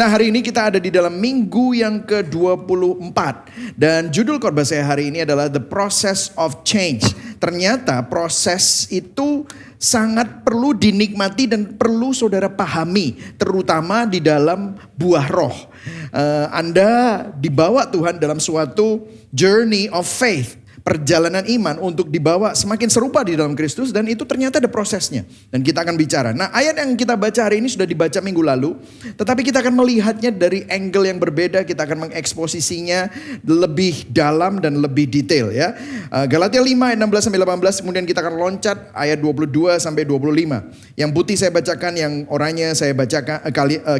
Nah, hari ini kita ada di dalam minggu yang ke-24. Dan judul khotbah saya hari ini adalah The Process of Change. Ternyata proses itu sangat perlu dinikmati dan perlu saudara pahami. Terutama di dalam buah roh. Anda dibawa Tuhan dalam suatu journey of faith. Perjalanan iman untuk dibawa semakin serupa di dalam Kristus, dan itu ternyata ada prosesnya. Dan kita akan bicara. Nah, ayat yang kita baca hari ini sudah dibaca minggu lalu, tetapi kita akan melihatnya dari angle yang berbeda. Kita akan mengeksposisinya lebih dalam dan lebih detail ya. Galatia 5 ayat 16 sampai 18, kemudian kita akan loncat ayat 22 sampai 25. Yang putih saya bacakan, yang oranye saya bacakan,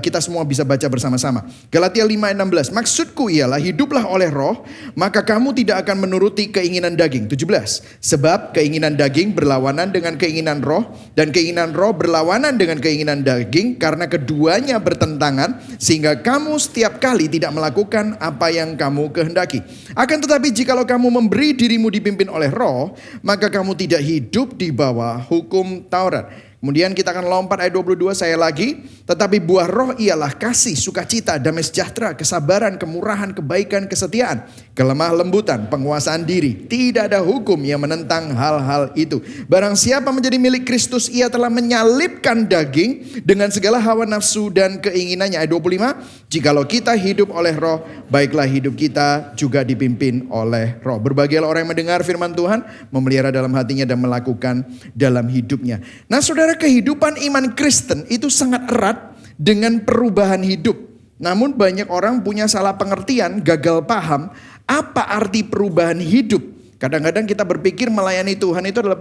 kita semua bisa baca bersama-sama. Galatia 5 ayat 16. Maksudku ialah hiduplah oleh roh, maka kamu tidak akan menuruti keinginan daging. 17. Sebab keinginan daging berlawanan dengan keinginan roh, dan keinginan roh berlawanan dengan keinginan daging, karena keduanya bertentangan, sehingga kamu setiap kali tidak melakukan apa yang kamu kehendaki. Akan tetapi jikalau kamu memberi dirimu dipimpin oleh roh, maka kamu tidak hidup di bawah hukum Taurat. Kemudian kita akan lompat ayat 22, saya lagi. Tetapi buah roh ialah kasih, sukacita, damai sejahtera, kesabaran, kemurahan, kebaikan, kesetiaan, kelemah lembutan, penguasaan diri. Tidak ada hukum yang menentang hal-hal itu. Barang siapa menjadi milik Kristus, ia telah menyalibkan daging dengan segala hawa nafsu dan keinginannya. Ayat 25, jikalau kita hidup oleh roh, baiklah hidup kita juga dipimpin oleh roh. Berbahagialah orang yang mendengar firman Tuhan, memelihara dalam hatinya dan melakukan dalam hidupnya. Nah, saudara, kehidupan iman Kristen itu sangat erat dengan perubahan hidup. Namun banyak orang punya salah pengertian, gagal paham apa arti perubahan hidup. Kadang-kadang kita berpikir melayani Tuhan itu adalah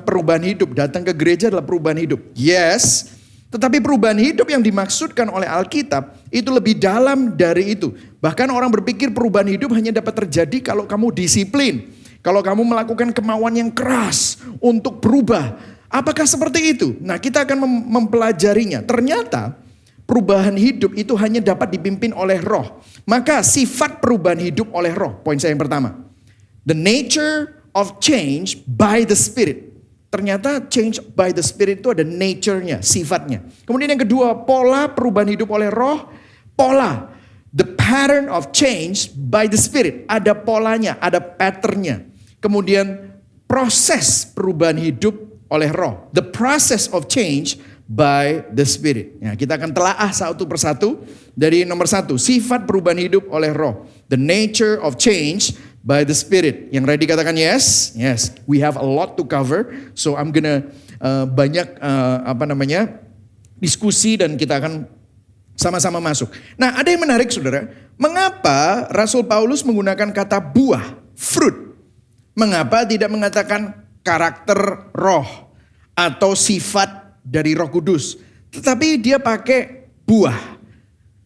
perubahan hidup. Datang ke gereja adalah perubahan hidup. Yes, tetapi perubahan hidup yang dimaksudkan oleh Alkitab itu lebih dalam dari itu. Bahkan orang berpikir perubahan hidup hanya dapat terjadi kalau kamu disiplin. Kalau kamu melakukan kemauan yang keras untuk berubah. Apakah seperti itu? Nah, kita akan mempelajarinya. Ternyata perubahan hidup itu hanya dapat dipimpin oleh roh. Maka sifat perubahan hidup oleh roh. Poin saya yang pertama. The nature of change by the Spirit. Ternyata change by the Spirit itu ada nature-nya, sifatnya. Kemudian yang kedua, pola perubahan hidup oleh roh. Pola. The pattern of change by the Spirit. Ada polanya, ada patternnya. Kemudian proses perubahan hidup oleh roh. The process of change by the Spirit. Ya, kita akan telaah satu persatu. Dari nomor 1, sifat perubahan hidup oleh roh. The nature of change by the Spirit. Yang ready katakan yes? Yes. We have a lot to cover. So I'm gonna banyak diskusi, dan kita akan sama-sama masuk. Nah, ada yang menarik saudara. Mengapa Rasul Paulus menggunakan kata buah, fruit? Mengapa tidak mengatakan karakter roh atau sifat dari Roh Kudus, tetapi dia pakai buah?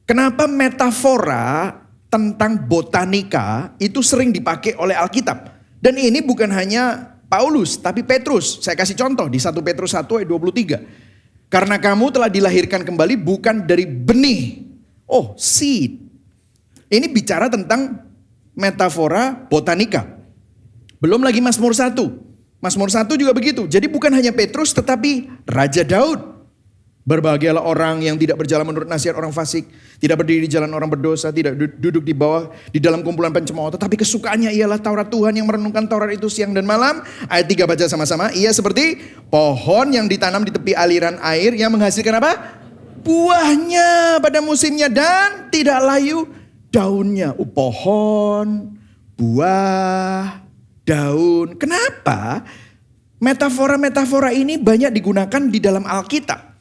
Kenapa metafora tentang botanika itu sering dipakai oleh Alkitab? Dan ini bukan hanya Paulus, tapi Petrus. Saya kasih contoh di 1 Petrus 1 ayat 23. Karena kamu telah dilahirkan kembali bukan dari benih. Oh, seed. Ini bicara tentang metafora botanika. Belum lagi Mazmur 1. Mazmur 1 juga begitu. Jadi bukan hanya Petrus tetapi Raja Daud. Berbahagialah orang yang tidak berjalan menurut nasihat orang fasik, tidak berdiri di jalan orang berdosa, tidak duduk di dalam kumpulan pencemooh, tetapi kesukaannya ialah Taurat Tuhan, yang merenungkan Taurat itu siang dan malam. Ayat 3 baca sama-sama. Ia seperti pohon yang ditanam di tepi aliran air yang menghasilkan apa? Buahnya pada musimnya dan tidak layu daunnya. Pohon, buah, daun. Kenapa metafora-metafora ini banyak digunakan di dalam Alkitab?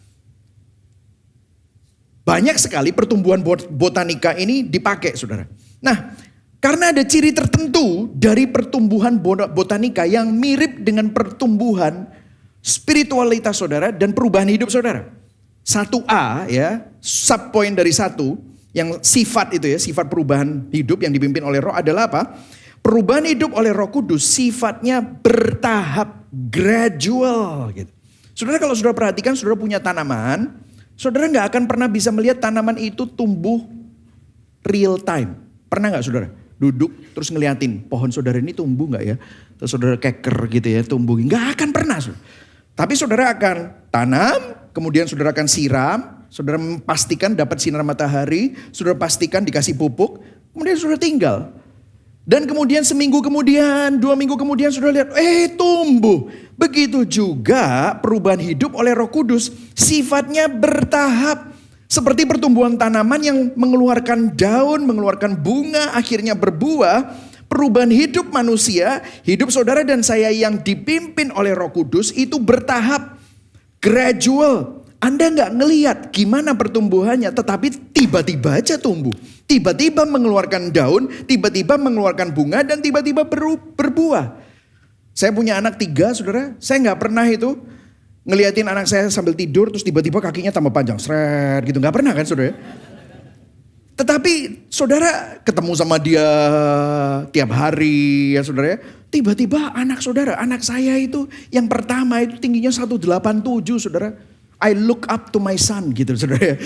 Banyak sekali pertumbuhan botanika ini dipakai, saudara. Nah, karena ada ciri tertentu dari pertumbuhan botanika yang mirip dengan pertumbuhan spiritualitas saudara dan perubahan hidup saudara. 1A ya, subpoint dari 1 yang sifat itu ya, sifat perubahan hidup yang dipimpin oleh roh adalah apa? Perubahan hidup oleh Roh Kudus sifatnya bertahap, gradual gitu. Saudara, kalau saudara perhatikan, saudara punya tanaman, saudara nggak akan pernah bisa melihat tanaman itu tumbuh real time. Pernah nggak saudara duduk terus ngeliatin pohon saudara ini tumbuh nggak ya? Terus saudara keker gitu ya, tumbuh? Nggak akan pernah. Saudara. Tapi saudara akan tanam, kemudian saudara akan siram, saudara pastikan dapat sinar matahari, saudara pastikan dikasih pupuk, kemudian saudara tinggal. Dan kemudian seminggu kemudian, 2 minggu kemudian saudara lihat, tumbuh. Begitu juga perubahan hidup oleh Roh Kudus, sifatnya bertahap. Seperti pertumbuhan tanaman yang mengeluarkan daun, mengeluarkan bunga, akhirnya berbuah. Perubahan hidup manusia, hidup saudara dan saya yang dipimpin oleh Roh Kudus itu bertahap, gradual. Anda nggak ngelihat gimana pertumbuhannya, tetapi tiba-tiba aja tumbuh. Tiba-tiba mengeluarkan daun, tiba-tiba mengeluarkan bunga, dan tiba-tiba berbuah. Saya punya anak 3, saudara. Saya nggak pernah itu ngeliatin anak saya sambil tidur, terus tiba-tiba kakinya tambah panjang, seret gitu. Nggak pernah kan, saudara? Tetapi saudara ketemu sama dia tiap hari ya saudara. Tiba-tiba anak saudara, anak saya itu yang pertama itu tingginya 187 saudara. I look up to my son gitu saudara.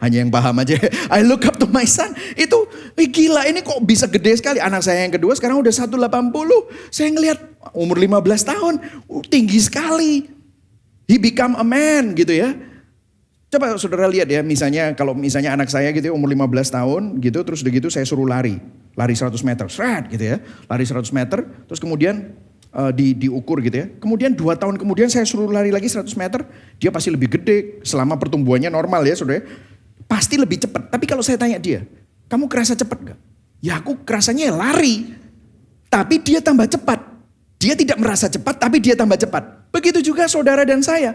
Hanya yang paham aja. I look up to my son. Itu gila ini kok bisa gede sekali. Anak saya yang kedua sekarang udah 180. Saya ngelihat umur 15 tahun. Tinggi sekali. He become a man gitu ya. Coba saudara lihat ya, kalau misalnya anak saya gitu ya, umur 15 tahun gitu, terus udah gitu saya suruh lari 100 meter, shred gitu ya, lari 100 meter, terus kemudian diukur gitu ya. Kemudian 2 tahun kemudian saya suruh lari lagi 100 meter, dia pasti lebih gede, selama pertumbuhannya normal ya saudara, pasti lebih cepat. Tapi kalau saya tanya dia, kamu kerasa cepat gak? Ya aku kerasanya lari, tapi dia tambah cepat. Dia tidak merasa cepat, tapi dia tambah cepat. Begitu juga saudara dan saya.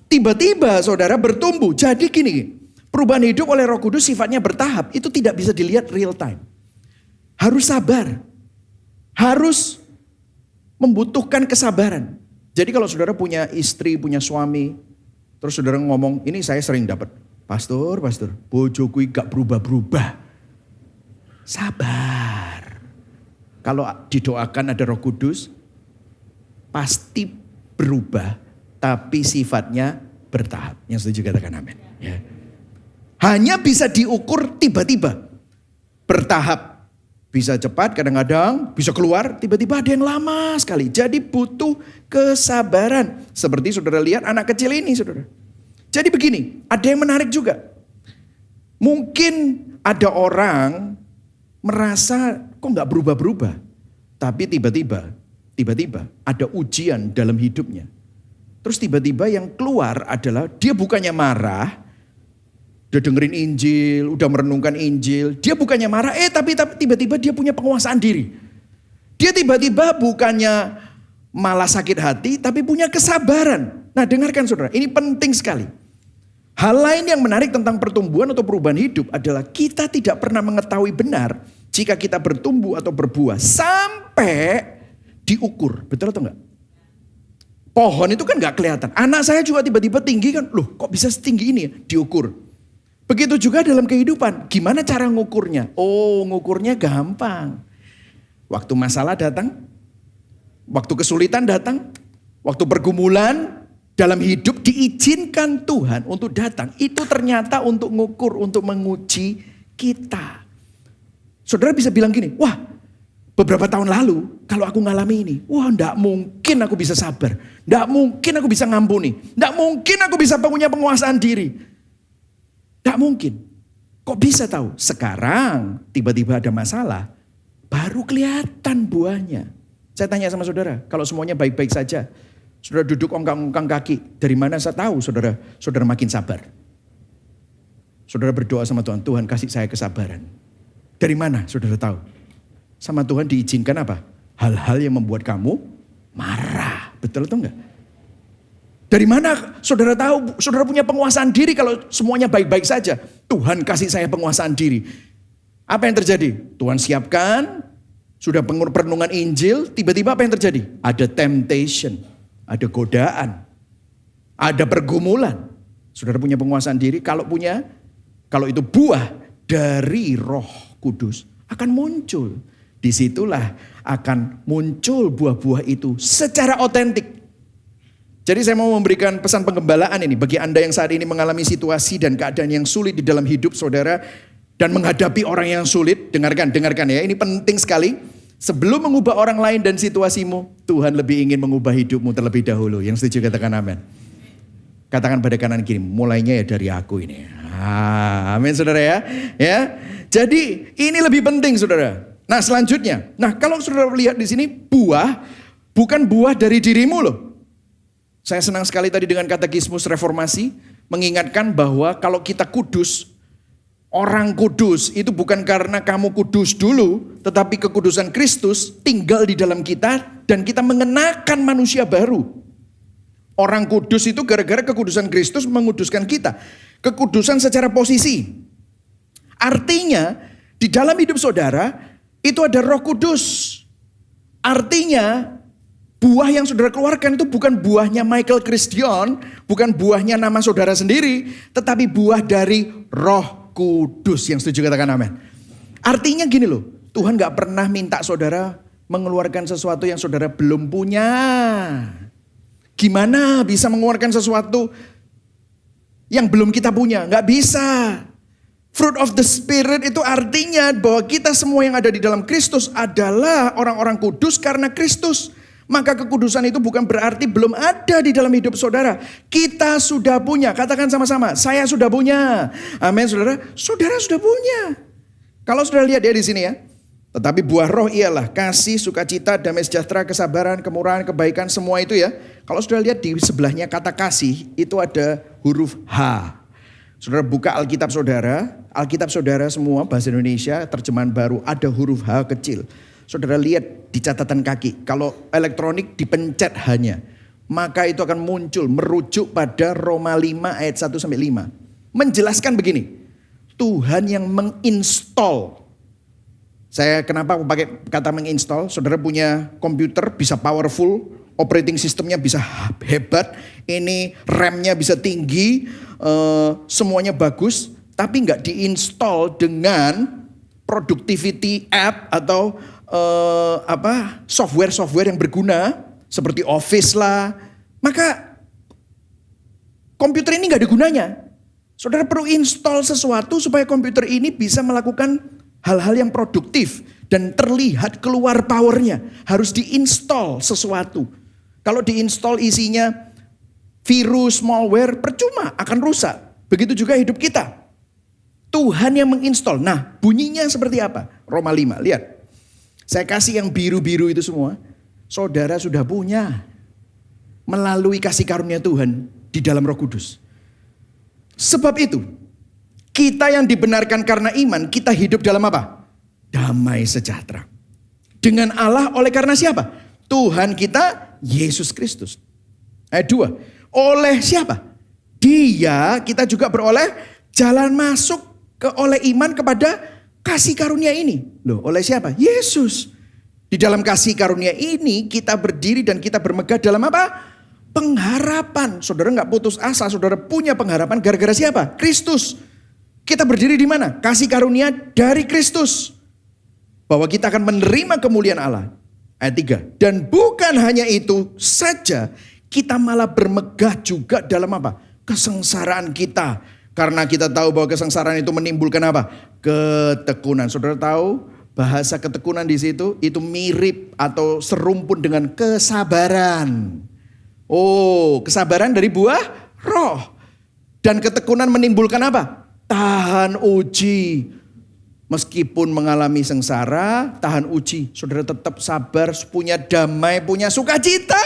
Tiba-tiba saudara bertumbuh. Jadi gini, perubahan hidup oleh Roh Kudus sifatnya bertahap. Itu tidak bisa dilihat real time. Harus sabar. Harus membutuhkan kesabaran. Jadi kalau saudara punya istri, punya suami, terus saudara ngomong, ini saya sering dapat. Pastor, bojoku gak berubah-berubah. Sabar. Kalau didoakan ada Roh Kudus, pasti berubah. Tapi sifatnya bertahap. Yang setuju katakan amin. Ya. Hanya bisa diukur tiba-tiba. Bertahap. Bisa cepat kadang-kadang, bisa keluar. Tiba-tiba ada yang lama sekali. Jadi butuh kesabaran. Seperti saudara lihat anak kecil ini saudara. Jadi begini, ada yang menarik juga. Mungkin ada orang merasa kok gak berubah-berubah. Tapi tiba-tiba ada ujian dalam hidupnya. Terus tiba-tiba yang keluar adalah dia bukannya marah, udah dengerin Injil, udah merenungkan Injil. Dia bukannya marah, tapi tiba-tiba dia punya penguasaan diri. Dia tiba-tiba bukannya malah sakit hati, tapi punya kesabaran. Nah dengarkan saudara, ini penting sekali. Hal lain yang menarik tentang pertumbuhan atau perubahan hidup adalah kita tidak pernah mengetahui benar jika kita bertumbuh atau berbuah sampai diukur. Betul atau enggak? Pohon itu kan gak kelihatan. Anak saya juga tiba-tiba tinggi kan. Loh kok bisa setinggi ini ya? Diukur. Begitu juga dalam kehidupan. Gimana cara ngukurnya? Oh ngukurnya gampang. Waktu masalah datang. Waktu kesulitan datang. Waktu pergumulan dalam hidup diizinkan Tuhan untuk datang. Itu ternyata untuk ngukur, untuk menguji kita. Saudara bisa bilang gini, wah beberapa tahun lalu, kalau aku ngalami ini, wah enggak mungkin aku bisa sabar. Enggak mungkin aku bisa ngampuni. Enggak mungkin aku bisa punya penguasaan diri. Enggak mungkin. Kok bisa tahu? Sekarang tiba-tiba ada masalah, baru kelihatan buahnya. Saya tanya sama saudara, kalau semuanya baik-baik saja, saudara duduk ongkang-ongkang kaki, dari mana saya tahu saudara makin sabar? Saudara berdoa sama Tuhan, Tuhan kasih saya kesabaran. Dari mana saudara tahu? Sama Tuhan diizinkan apa? Hal-hal yang membuat kamu marah. Betul atau enggak? Dari mana saudara tahu? Saudara punya penguasaan diri kalau semuanya baik-baik saja. Tuhan kasih saya penguasaan diri. Apa yang terjadi? Tuhan siapkan, sudah perenungan Injil, tiba-tiba apa yang terjadi? Ada temptation, ada godaan, ada pergumulan. Saudara punya penguasaan diri, kalau itu buah dari Roh Kudus akan muncul. Disitulah akan muncul buah-buah itu secara otentik. Jadi saya mau memberikan pesan penggembalaan ini bagi Anda yang saat ini mengalami situasi dan keadaan yang sulit di dalam hidup saudara dan menghadapi orang yang sulit. Dengarkan ya, ini penting sekali. Sebelum mengubah orang lain dan situasimu, Tuhan lebih ingin mengubah hidupmu terlebih dahulu. Yang setuju katakan amin. Katakan pada kanan kiri, mulainya ya dari aku ini. Amin saudara ya. Jadi ini lebih penting saudara. Nah selanjutnya, kalau saudara lihat di sini buah, bukan buah dari dirimu loh. Saya senang sekali tadi dengan katekismus reformasi, mengingatkan bahwa kalau kita kudus, orang kudus itu bukan karena kamu kudus dulu, tetapi kekudusan Kristus tinggal di dalam kita dan kita mengenakan manusia baru. Orang kudus itu gara-gara kekudusan Kristus menguduskan kita. Kekudusan secara posisi. Artinya di dalam hidup saudara itu ada Roh Kudus. Artinya buah yang saudara keluarkan itu bukan buahnya Michael Christian, bukan buahnya nama saudara sendiri, tetapi buah dari Roh Kudus. Yang setuju katakan amin. Artinya gini loh, Tuhan gak pernah minta saudara mengeluarkan sesuatu yang saudara belum punya. Gimana bisa mengeluarkan sesuatu yang belum kita punya? Gak bisa. Fruit of the Spirit itu artinya bahwa kita semua yang ada di dalam Kristus adalah orang-orang kudus karena Kristus. Maka kekudusan itu bukan berarti belum ada di dalam hidup saudara. Kita sudah punya. Katakan sama-sama, saya sudah punya. Amin saudara. Saudara sudah punya. Kalau saudara lihat ya di sini ya. Tetapi buah roh ialah kasih, sukacita, damai sejahtera, kesabaran, kemurahan, kebaikan, semua itu ya. Kalau saudara lihat di sebelahnya kata kasih, itu ada huruf H. Saudara buka Alkitab saudara semua bahasa Indonesia, terjemahan baru, ada huruf H kecil. Saudara lihat di catatan kaki, kalau elektronik dipencet hanya, maka itu akan muncul, merujuk pada Roma 5 ayat 1-5. Menjelaskan begini, Tuhan yang menginstall. Saya kenapa pakai kata menginstall? Saudara punya komputer bisa powerful, operating sistemnya bisa hebat, ini RAM-nya bisa tinggi, semuanya bagus, tapi nggak diinstal dengan productivity app atau software yang berguna seperti Office lah, maka komputer ini nggak ada gunanya. Saudara perlu install sesuatu supaya komputer ini bisa melakukan hal-hal yang produktif dan terlihat keluar powernya. Harus diinstal sesuatu. Kalau diinstal isinya virus, malware, percuma, akan rusak. Begitu juga hidup kita. Tuhan yang menginstal. Nah, bunyinya seperti apa? Roma 5, lihat. Saya kasih yang biru-biru itu semua. Saudara sudah punya. Melalui kasih karunia Tuhan di dalam Roh Kudus. Sebab itu, kita yang dibenarkan karena iman, kita hidup dalam apa? Damai sejahtera. Dengan Allah oleh karena siapa? Tuhan kita, Yesus Kristus. Ayat 2. Oleh siapa? Dia kita juga beroleh jalan masuk oleh iman kepada kasih karunia ini. Loh, oleh siapa? Yesus. Di dalam kasih karunia ini kita berdiri dan kita bermegah dalam apa? Pengharapan. Saudara gak putus asa, saudara punya pengharapan gara-gara siapa? Kristus. Kita berdiri di mana? Kasih karunia dari Kristus. Bahwa kita akan menerima kemuliaan Allah. Ayat 3. Dan bukan hanya itu saja, kita malah bermegah juga dalam apa? Kesengsaraan kita. Karena kita tahu bahwa kesengsaraan itu menimbulkan apa? Ketekunan. Saudara tahu bahasa ketekunan di situ itu mirip atau serumpun dengan kesabaran. Oh, kesabaran dari buah roh. Dan ketekunan menimbulkan apa? Tahan uji. Meskipun mengalami sengsara, tahan uji. Saudara tetap sabar, punya damai, punya sukacita.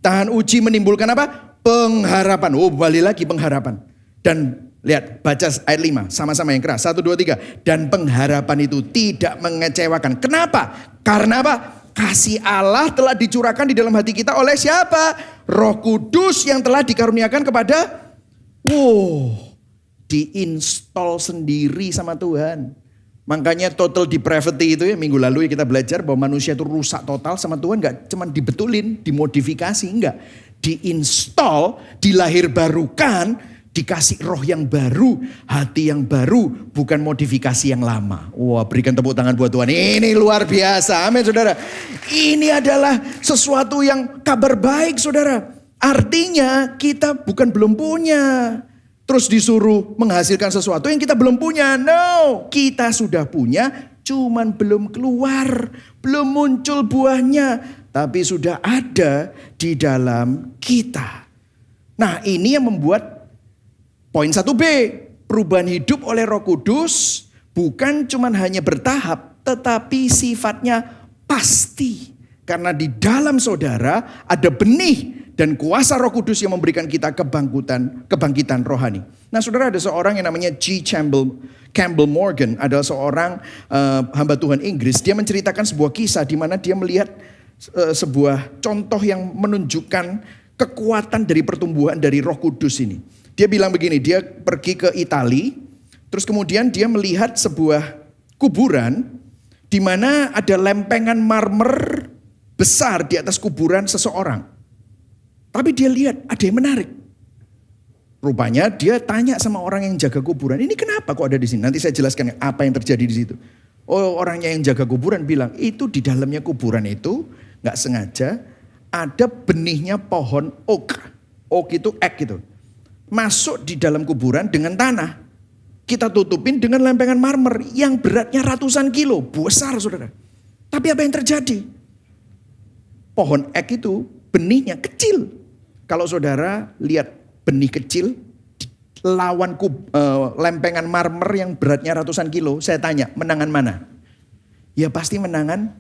Tahan uji menimbulkan apa? Pengharapan. Oh, balik lagi pengharapan. Dan lihat, baca ayat 5, sama-sama yang keras. 1, 2, 3. Dan pengharapan itu tidak mengecewakan. Kenapa? Karena apa? Kasih Allah telah dicurahkan di dalam hati kita oleh siapa? Roh Kudus yang telah dikaruniakan kepada diinstal sendiri sama Tuhan. Makanya total depravity itu ya, minggu lalu kita belajar bahwa manusia itu rusak total sama Tuhan. Gak cuma dibetulin, dimodifikasi, enggak. Diinstal, dilahirbarukan, dikasih roh yang baru, hati yang baru, bukan modifikasi yang lama. Wah, berikan tepuk tangan buat Tuhan. Ini luar biasa. Amin, saudara. Ini adalah sesuatu yang kabar baik, saudara. Artinya kita bukan belum punya. Terus disuruh menghasilkan sesuatu yang kita belum punya. No, kita sudah punya, cuman belum keluar, belum muncul buahnya. Tapi sudah ada di dalam kita. Nah ini yang membuat poin 1B. Perubahan hidup oleh Roh Kudus bukan cuma hanya bertahap, tetapi sifatnya pasti. Karena di dalam saudara ada benih dan kuasa Roh Kudus yang memberikan kita kebangkitan rohani. Nah saudara, ada seorang yang namanya G. Campbell Morgan, adalah seorang hamba Tuhan Inggris. Dia menceritakan sebuah kisah di mana dia melihat sebuah contoh yang menunjukkan kekuatan dari pertumbuhan dari Roh Kudus ini. Dia bilang begini, dia pergi ke Italia, terus kemudian dia melihat sebuah kuburan di mana ada lempengan marmer besar di atas kuburan seseorang. Tapi dia lihat ada yang menarik. Rupanya dia tanya sama orang yang jaga kuburan, ini kenapa kok ada di sini? Nanti saya jelaskan apa yang terjadi di situ. Oh, orangnya yang jaga kuburan bilang, itu di dalamnya kuburan itu nggak sengaja ada benihnya pohon oak. Oak itu ek gitu. Masuk di dalam kuburan dengan tanah. Kita tutupin dengan lempengan marmer yang beratnya ratusan kilo. Besar saudara. Tapi apa yang terjadi? Pohon ek itu benihnya kecil. Kalau saudara lihat benih kecil lawan lempengan marmer yang beratnya ratusan kilo. Saya tanya, menangan mana? Ya pasti menangan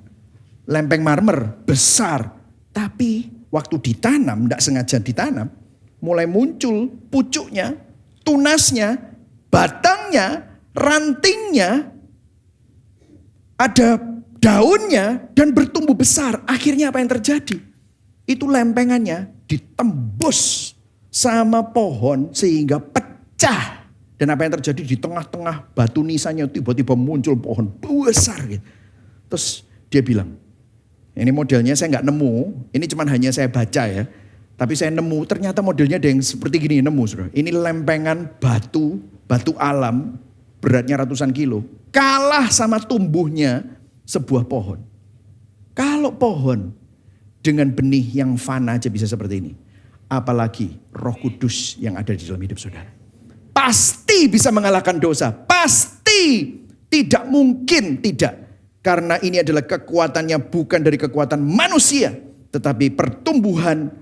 lempeng marmer besar. Tapi waktu ditanam, tidak sengaja ditanam, mulai muncul pucuknya, tunasnya, batangnya, rantingnya, ada daunnya dan bertumbuh besar. Akhirnya apa yang terjadi? Itu lempengannya ditembus sama pohon sehingga pecah. Dan apa yang terjadi di tengah-tengah batu nisannya tiba-tiba muncul pohon besar gitu. Terus dia bilang, ini modelnya saya nggak nemu, ini cuman hanya saya baca ya. Tapi saya nemu, ternyata modelnya ada yang seperti gini, nemu saudara. Ini lempengan batu alam, beratnya ratusan kilo. Kalah sama tumbuhnya sebuah pohon. Kalau pohon dengan benih yang fana aja bisa seperti ini. Apalagi Roh Kudus yang ada di dalam hidup saudara. Pasti bisa mengalahkan dosa. Pasti tidak mungkin tidak. Karena ini adalah kekuatannya bukan dari kekuatan manusia. Tetapi pertumbuhan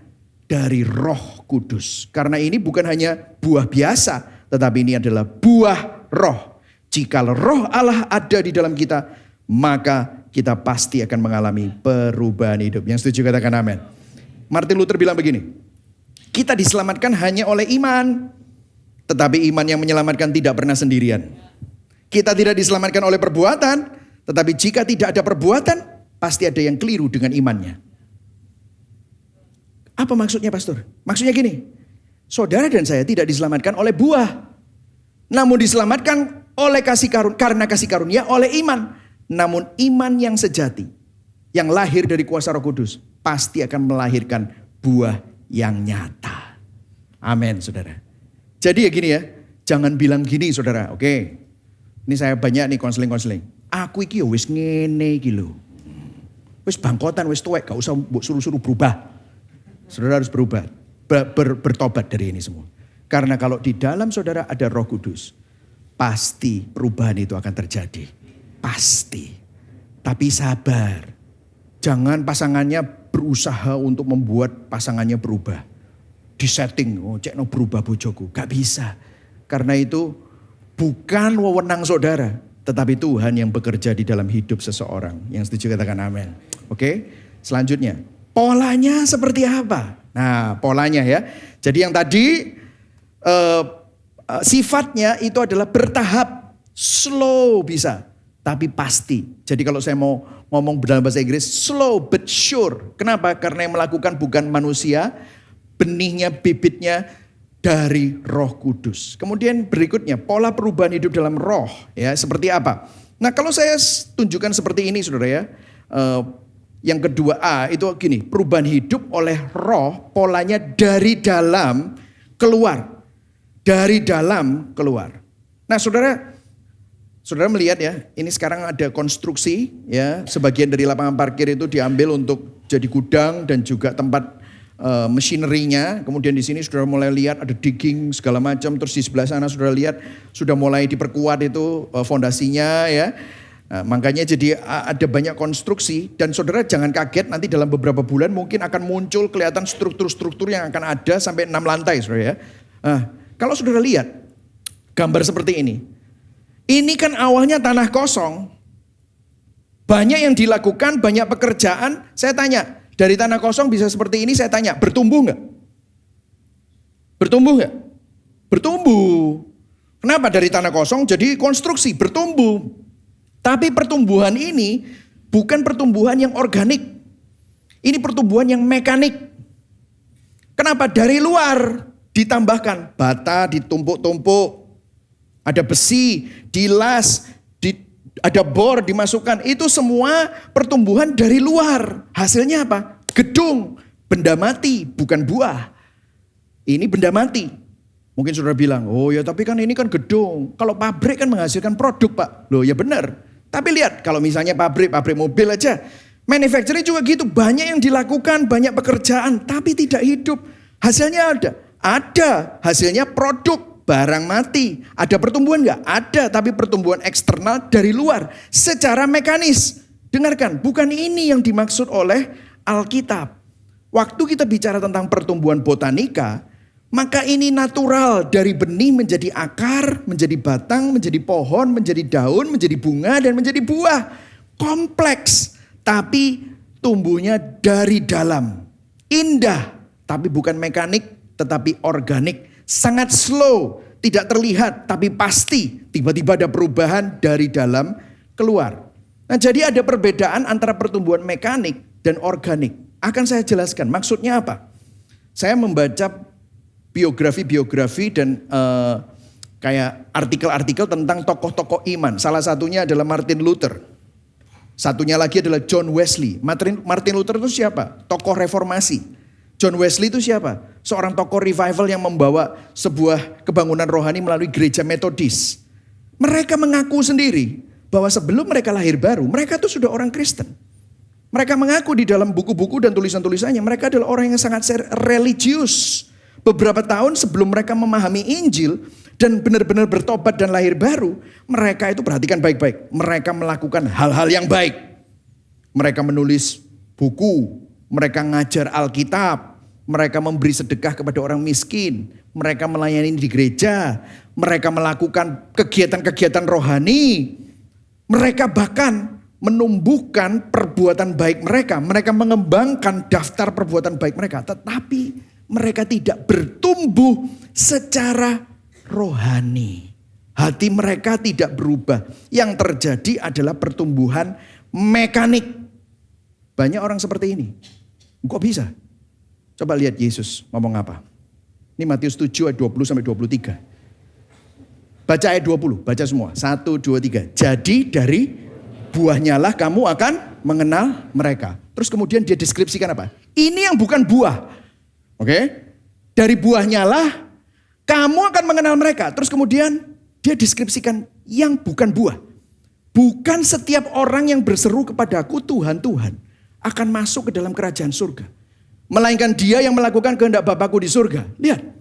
dari Roh Kudus. Karena ini bukan hanya buah biasa. Tetapi ini adalah buah roh. Jika roh Allah ada di dalam kita, maka kita pasti akan mengalami perubahan hidup. Yang setuju katakan amin. Martin Luther bilang begini, kita diselamatkan hanya oleh iman. Tetapi iman yang menyelamatkan tidak pernah sendirian. Kita tidak diselamatkan oleh perbuatan. Tetapi jika tidak ada perbuatan, pasti ada yang keliru dengan imannya. Apa maksudnya pastor? Maksudnya gini, saudara dan saya tidak diselamatkan oleh buah. Namun diselamatkan oleh karena kasih karunia oleh iman. Namun iman yang sejati, yang lahir dari kuasa Roh Kudus, pasti akan melahirkan buah yang nyata. Amin saudara. Jadi ya gini ya, jangan bilang gini saudara, oke. Ini saya banyak nih konseling. Aku iki wis ngene iki lho. Wis bangkotan, wis tuwek, gak usah suruh-suruh berubah. Saudara harus berubah, bertobat dari ini semua. Karena kalau di dalam saudara ada Roh Kudus, pasti perubahan itu akan terjadi. Pasti. Tapi sabar. Jangan pasangannya berusaha untuk membuat pasangannya berubah. Disetting, cek no berubah bojoku. Gak bisa. Karena itu bukan wewenang saudara. Tetapi Tuhan yang bekerja di dalam hidup seseorang. Yang setuju katakan amin. Oke, selanjutnya. Polanya seperti apa? Nah polanya ya. Jadi yang tadi sifatnya itu adalah bertahap. Slow bisa. Tapi pasti. Jadi kalau saya mau ngomong dalam bahasa Inggris, slow but sure. Kenapa? Karena yang melakukan bukan manusia, benihnya, bibitnya dari Roh Kudus. Kemudian berikutnya, pola perubahan hidup dalam roh. Ya, seperti apa? Nah kalau saya tunjukkan seperti ini saudara ya. Yang kedua A itu gini, perubahan hidup oleh roh, polanya dari dalam keluar. Dari dalam keluar. Nah saudara melihat ya, ini sekarang ada konstruksi ya, sebagian dari lapangan parkir itu diambil untuk jadi gudang dan juga tempat machinery-nya. Kemudian di sini saudara mulai lihat ada digging segala macam, terus di sebelah sana saudara lihat sudah mulai diperkuat itu fondasinya ya. Nah, makanya jadi ada banyak konstruksi dan saudara jangan kaget nanti dalam beberapa bulan mungkin akan muncul kelihatan struktur-struktur yang akan ada sampai 6 lantai saudara ya. Nah, kalau saudara lihat gambar seperti ini kan awalnya tanah kosong, banyak yang dilakukan, banyak pekerjaan. Saya tanya, dari tanah kosong bisa seperti ini, saya tanya, bertumbuh nggak? Bertumbuh nggak? Bertumbuh. Kenapa dari tanah kosong jadi konstruksi, bertumbuh. Tapi pertumbuhan ini bukan pertumbuhan yang organik. Ini pertumbuhan yang mekanik. Kenapa? Dari luar ditambahkan bata, ditumpuk-tumpuk. Ada besi, dilas, ada bor dimasukkan. Itu semua pertumbuhan dari luar. Hasilnya apa? Gedung, benda mati, bukan buah. Ini benda mati. Mungkin saudara bilang, oh ya tapi kan ini kan gedung. Kalau pabrik kan menghasilkan produk Pak. Loh ya benar. Tapi lihat kalau misalnya pabrik mobil aja. Manufacturing juga gitu. Banyak yang dilakukan, banyak pekerjaan. Tapi tidak hidup. Hasilnya ada. Ada. Hasilnya produk, barang mati. Ada pertumbuhan enggak? Ada. Tapi pertumbuhan eksternal dari luar. Secara mekanis. Dengarkan, bukan ini yang dimaksud oleh Alkitab. Waktu kita bicara tentang pertumbuhan botanika, maka ini natural dari benih menjadi akar, menjadi batang, menjadi pohon, menjadi daun, menjadi bunga, dan menjadi buah. Kompleks, tapi tumbuhnya dari dalam. Indah, tapi bukan mekanik, tetapi organik. Sangat slow, tidak terlihat, tapi pasti. Tiba-tiba ada perubahan dari dalam keluar. Nah jadi ada perbedaan antara pertumbuhan mekanik dan organik. Akan saya jelaskan, maksudnya apa? Saya membaca biografi dan kayak artikel-artikel tentang tokoh-tokoh iman. Salah satunya adalah Martin Luther. Satunya lagi adalah John Wesley. Martin Luther itu siapa? Tokoh reformasi. John Wesley itu siapa? Seorang tokoh revival yang membawa sebuah kebangunan rohani melalui gereja Metodis. Mereka mengaku sendiri bahwa sebelum mereka lahir baru, mereka itu sudah orang Kristen. Mereka mengaku di dalam buku-buku dan tulisan-tulisannya, mereka adalah orang yang sangat religius. Beberapa tahun sebelum mereka memahami Injil dan benar-benar bertobat dan lahir baru, mereka itu perhatikan baik-baik. Mereka melakukan hal-hal yang baik. Mereka menulis buku, mereka ngajar Alkitab, mereka memberi sedekah kepada orang miskin, mereka melayani di gereja, mereka melakukan kegiatan-kegiatan rohani. Mereka bahkan menumbuhkan perbuatan baik mereka. Mereka mengembangkan daftar perbuatan baik mereka. Tetapi mereka tidak bertumbuh secara rohani. Hati mereka tidak berubah. Yang terjadi adalah pertumbuhan mekanik. Banyak orang seperti ini. Kok bisa? Coba lihat Yesus ngomong apa. Ini Matius 7 ayat 20 sampai 23. Baca ayat 20, baca semua. 1, 2, 3. Jadi dari buahnya lah kamu akan mengenal mereka. Terus kemudian dia deskripsikan apa? Ini yang bukan buah. Oke, dari buahnya lah kamu akan mengenal mereka. Terus kemudian dia deskripsikan yang bukan buah. Bukan setiap orang yang berseru kepadaku Tuhan, Tuhan akan masuk ke dalam kerajaan surga. Melainkan dia yang melakukan kehendak Bapakku di surga. Lihat.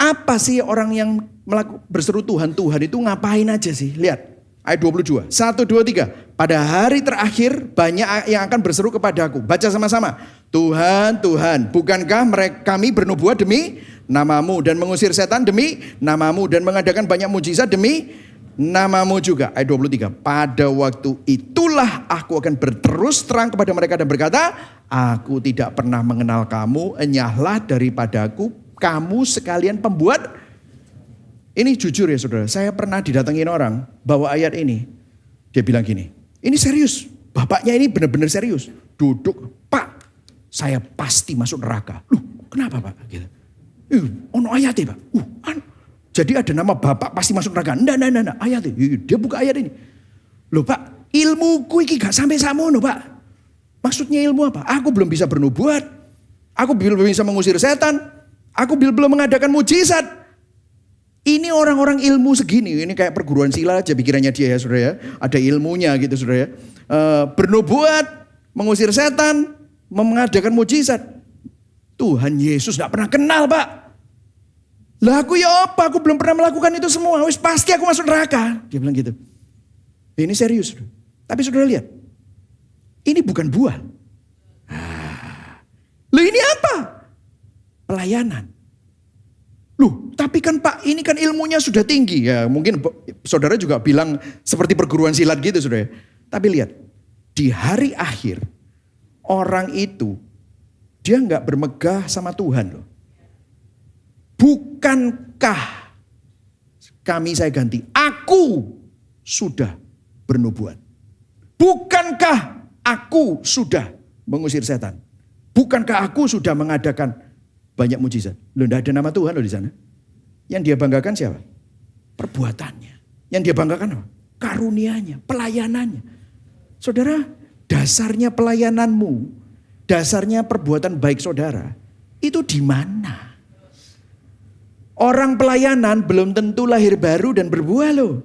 Apa sih orang yang berseru Tuhan, Tuhan itu ngapain aja sih? Lihat. Ayat 22. 1, 2, 3. Pada hari terakhir banyak yang akan berseru kepadaku. Baca sama-sama. Tuhan, Tuhan, bukankah kami bernubuat demi namamu dan mengusir setan demi namamu dan mengadakan banyak mujizat demi namamu juga. Ayat 23. Pada waktu itulah aku akan berterus terang kepada mereka dan berkata, aku tidak pernah mengenal kamu, enyahlah daripadaku, kamu sekalian pembuat. Ini jujur ya saudara, saya pernah didatengin orang bawa ayat ini. Dia bilang gini, ini serius, bapaknya ini benar-benar serius. Duduk, Pak, saya pasti masuk neraka. Loh, kenapa Pak? Gitu. Ono ayatnya Pak. Jadi ada nama bapak pasti masuk neraka. Nggak, ayatnya. Dia buka ayat ini. Loh Pak, ilmuku ini gak sampai samono Pak. Maksudnya ilmu apa? Aku belum bisa bernubuat. Aku belum bisa mengusir setan. Aku belum mengadakan mujizat. Ini orang-orang ilmu segini, ini kayak perguruan silat aja pikirannya dia ya saudara ya. Ada ilmunya gitu saudara ya. Bernubuat, mengusir setan, mengadakan mujizat. Tuhan Yesus gak pernah kenal Pak. Lah aku ya apa, aku belum pernah melakukan itu semua. Wis pasti aku masuk neraka. Dia bilang gitu. Ini serius. Tapi saudara lihat, ini bukan buah. Loh ini apa? Pelayanan. Loh, tapi kan Pak, ini kan ilmunya sudah tinggi. Ya mungkin saudara juga bilang seperti perguruan silat gitu saudara. Tapi lihat, di hari akhir, orang itu, dia nggak bermegah sama Tuhan loh. Bukankah saya ganti, aku sudah bernubuat. Bukankah aku sudah mengusir setan. Bukankah aku sudah mengadakan banyak mujizat. Loh, tidak ada nama Tuhan loh di sana. Yang dia banggakan siapa? Perbuatannya. Yang dia banggakan apa? Karunianya, pelayanannya. Saudara, dasarnya pelayananmu, dasarnya perbuatan baik saudara, itu di mana? Orang pelayanan belum tentu lahir baru dan berbuah loh.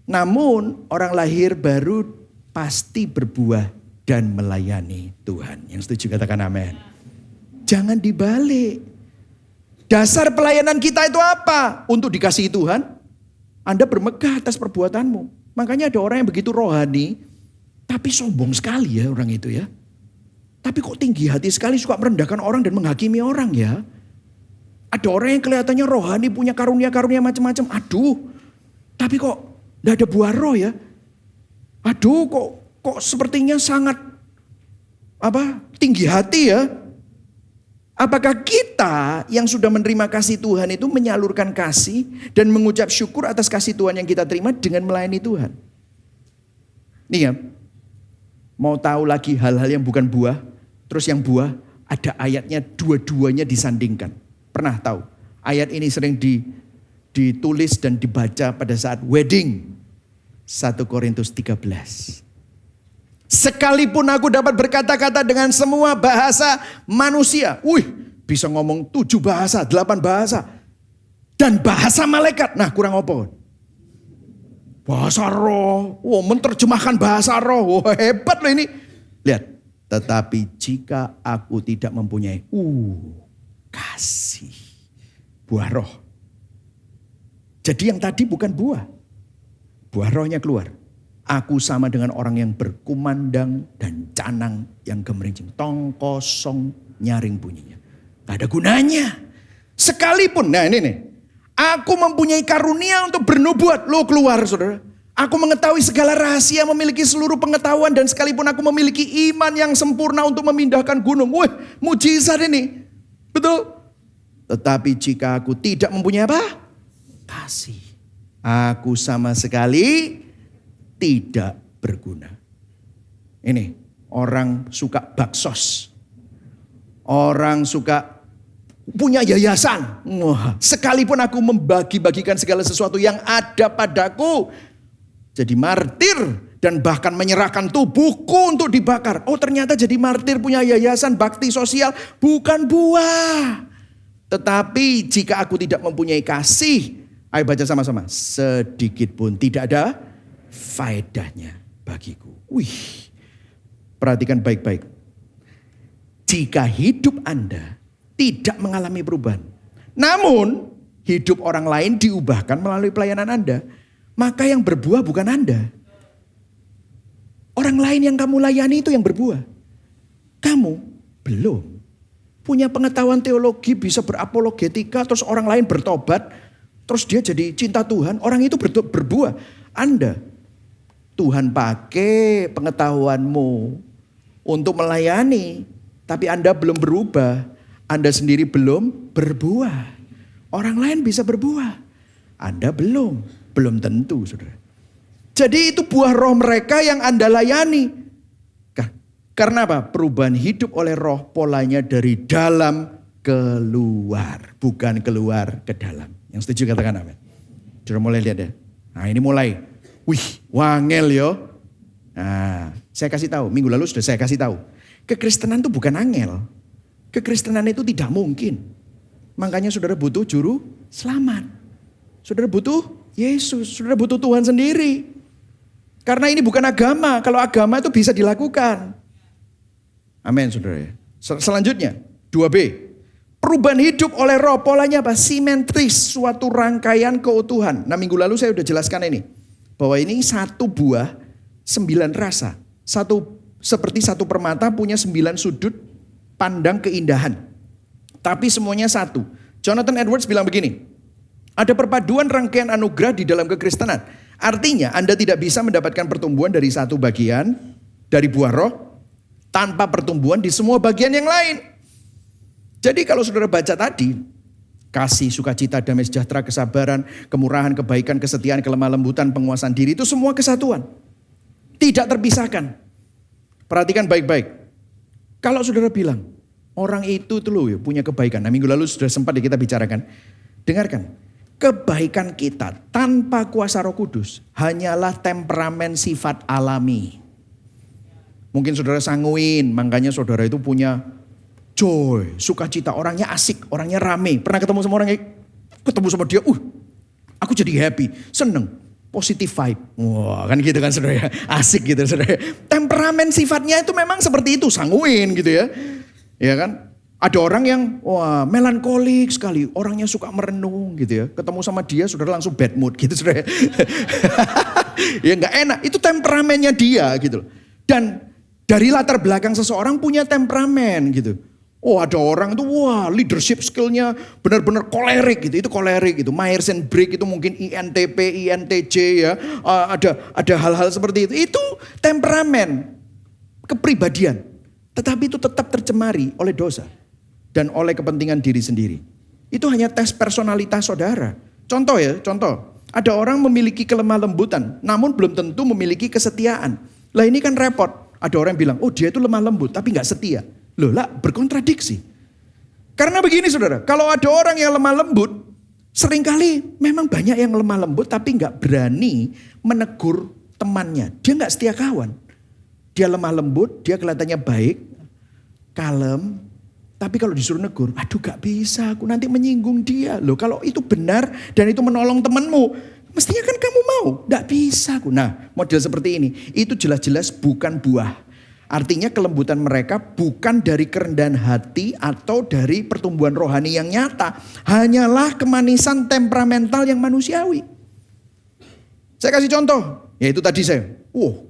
Namun orang lahir baru pasti berbuah dan melayani Tuhan. Yang setuju katakan amin. Jangan dibalik. Dasar pelayanan kita itu apa? Untuk dikasihi Tuhan. Anda bermegah atas perbuatanmu. Makanya ada orang yang begitu rohani, tapi sombong sekali ya orang itu ya. Tapi kok tinggi hati sekali, suka merendahkan orang dan menghakimi orang ya. Ada orang yang kelihatannya rohani, punya karunia-karunia macam-macam. Aduh, tapi kok tidak ada buah roh ya. Aduh, kok sepertinya sangat tinggi hati ya. Apakah kita yang sudah menerima kasih Tuhan itu menyalurkan kasih dan mengucap syukur atas kasih Tuhan yang kita terima dengan melayani Tuhan? Nih ya, mau tahu lagi hal-hal yang bukan buah, terus yang buah, ada ayatnya dua-duanya disandingkan. Pernah tahu? Ayat ini sering ditulis dan dibaca pada saat wedding. 1 Korintus 13. Sekalipun aku dapat berkata-kata dengan semua bahasa manusia. Bisa ngomong 7 bahasa, 8 bahasa. Dan bahasa malaikat. Nah kurang apa? Bahasa roh. Menerjemahkan bahasa roh. Hebat loh ini. Lihat. Tetapi jika aku tidak mempunyai kasih. Buah roh. Jadi yang tadi bukan buah. Buah rohnya keluar. Aku sama dengan orang yang berkumandang dan canang yang gemerincing. Tong kosong nyaring bunyinya. Gak ada gunanya. Sekalipun, nah ini nih. Aku mempunyai karunia untuk bernubuat. Lo keluar saudara. Aku mengetahui segala rahasia, memiliki seluruh pengetahuan. Dan sekalipun aku memiliki iman yang sempurna untuk memindahkan gunung. Mujizat ini. Betul. Tetapi jika aku tidak mempunyai apa? Kasih. Aku sama sekali tidak berguna. Ini orang suka baksos. Orang suka punya yayasan. Sekalipun aku membagi-bagikan segala sesuatu yang ada padaku. Jadi martir dan bahkan menyerahkan tubuhku untuk dibakar. Oh ternyata jadi martir punya yayasan bakti sosial bukan buah. Tetapi jika aku tidak mempunyai kasih. Ayo baca sama-sama. Sedikit pun tidak ada faedahnya bagiku. Perhatikan baik-baik. Jika hidup Anda tidak mengalami perubahan, namun hidup orang lain diubahkan melalui pelayanan Anda, maka yang berbuah bukan Anda. Orang lain yang kamu layani itu yang berbuah. Kamu belum punya pengetahuan teologi, bisa berapologetika, terus orang lain bertobat, terus dia jadi cinta Tuhan, orang itu berbuah. Anda, Tuhan pakai pengetahuanmu untuk melayani, tapi Anda belum berubah. Anda sendiri belum berbuah. Orang lain bisa berbuah. Anda belum tentu saudara. Jadi itu buah roh mereka yang Anda layani. Karena apa? Perubahan hidup oleh roh polanya dari dalam keluar. Bukan keluar ke dalam. Yang setuju katakan amin. Sudah mulai lihat ya. Nah ini mulai. Wangel yo. Nah, saya kasih tahu. Minggu lalu sudah saya kasih tahu. Kekristenan itu bukan angel. Kekristenan itu tidak mungkin. Makanya saudara butuh juru selamat. Saudara butuh Yesus. Saudara butuh Tuhan sendiri. Karena ini bukan agama. Kalau agama itu bisa dilakukan. Amin saudara. Selanjutnya 2B. Perubahan hidup oleh roh polanya apa? Simetris, suatu rangkaian keutuhan. Nah minggu lalu saya sudah jelaskan ini. bahwa ini satu buah 9 rasa. Seperti satu permata punya 9 sudut pandang keindahan. Tapi semuanya satu. Jonathan Edwards bilang begini, ada perpaduan rangkaian anugerah di dalam kekristenan. Artinya Anda tidak bisa mendapatkan pertumbuhan dari satu bagian dari buah roh tanpa pertumbuhan di semua bagian yang lain. Jadi kalau saudara baca tadi, kasih, sukacita, damai sejahtera, kesabaran, kemurahan, kebaikan, kesetiaan, kelemah lembutan, penguasaan diri, itu semua kesatuan. Tidak terpisahkan. Perhatikan baik-baik. Kalau saudara bilang, orang itu tuh loh punya kebaikan. Nah, minggu lalu sudah sempat kita bicarakan. Dengarkan, kebaikan kita tanpa kuasa Roh Kudus hanyalah temperamen sifat alami. Mungkin saudara sanguin, makanya saudara itu punya joy, sukacita, orangnya asik, orangnya rame. Pernah ketemu sama orang, ketemu sama dia, aku jadi happy, seneng, positive vibe. Wah, kan gitu kan saudara ya, asik gitu saudara. Temperamen sifatnya itu memang seperti itu, sanguin gitu ya. Ya kan? Ada orang yang melankolik sekali, orangnya suka merenung gitu ya. Ketemu sama dia saudara langsung bad mood gitu saudara. Ya nggak enak, itu temperamennya dia gitu. Dan dari latar belakang seseorang punya temperamen gitu. Ada orang itu leadership skillnya benar-benar kolerik gitu. Itu kolerik gitu. Myers-Briggs itu mungkin INTP, INTJ ya. Ada hal-hal seperti itu. Itu temperamen, kepribadian. Tetapi itu tetap tercemari oleh dosa dan oleh kepentingan diri sendiri. Itu hanya tes personalitas saudara. Contoh. Ada orang memiliki kelemah lembutan, namun belum tentu memiliki kesetiaan. Lah ini kan repot. Ada orang yang bilang, dia itu lemah lembut tapi gak setia. Loh lah, berkontradiksi. Karena begini saudara, kalau ada orang yang lemah lembut, seringkali memang banyak yang lemah lembut tapi gak berani menegur temannya. Dia gak setia kawan. Dia lemah lembut, dia kelihatannya baik, kalem. Tapi kalau disuruh negur, gak bisa, aku nanti menyinggung dia. Loh kalau itu benar dan itu menolong temanmu, mestinya kan kamu mau. Gak bisa aku. Nah model seperti ini, itu jelas-jelas bukan buah. Artinya kelembutan mereka bukan dari kerendahan hati atau dari pertumbuhan rohani yang nyata. Hanyalah kemanisan temperamental yang manusiawi. Saya kasih contoh. Ya itu tadi saya.